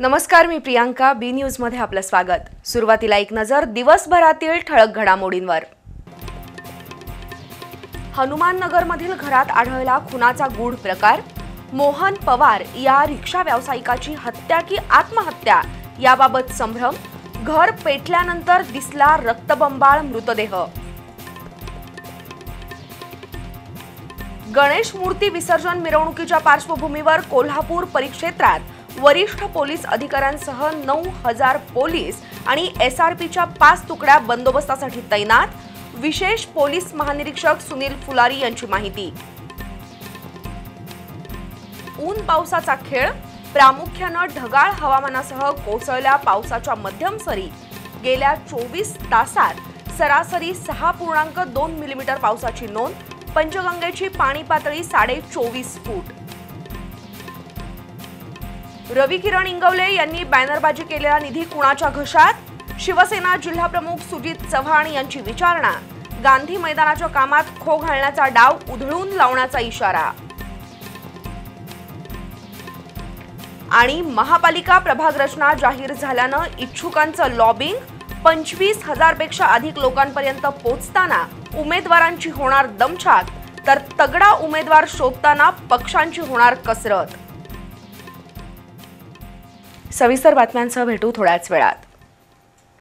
नमस्कार, मी प्रियांका. बी न्यूज मध्ये आपलं स्वागत. सुरुवातीला एक नजर दिवसभरातील ठळक घडामोडींवर. हनुमाननगर मधील घरात आढळला खुनाचा गूढ प्रकार. मोहन पवार या रिक्षा व्यावसायिकाची हत्या की आत्महत्या याबाबत संभ्रम. घर पेटल्यानंतर दिसला रक्तबंबाळ मृतदेह. गणेश मूर्ती विसर्जन मिरवणुकीच्या पार्श्वभूमीवर कोल्हापूर परिक्षेत्रात वरिष्ठ पोलीस अधिकाऱ्यांसह 9000 पोलीस आणि एसआरपीच्या 5 तुकड्या बंदोबस्तासाठी तैनात. विशेष पोलीस महानिरीक्षक सुनील फुलारी यांची माहिती. ऊन पावसाचा खेळ. प्रामुख्याने ढगाळ हवामानासह कोसळल्या पावसाच्या मध्यम सरी. गेल्या 24 तासात सरासरी 6.2 मिलीमीटर पावसाची नोंद. पंचगंगेची पाणी पातळी 24.5 फूट. रवी किरण इंगवले यांनी बॅनरबाजी केलेला निधी कुणाच्या घशात? शिवसेना जिल्हाप्रमुख सुजित चव्हाण यांची विचारणा. गांधी मैदानाच्या कामात खो घालण्याचा डाव उधळून लावण्याचा इशारा. आणि महापालिका प्रभाग रचना जाहीर झाल्यानं इच्छुकांचं लॉबिंग. 25,000 पेक्षा अधिक लोकांपर्यंत पोहोचताना उमेदवारांची होणार दमछाक, तर तगडा उमेदवार शोधताना पक्षांची होणार कसरत. सविस्तर बातम्यांसह भेटू थोड्याच वेळात.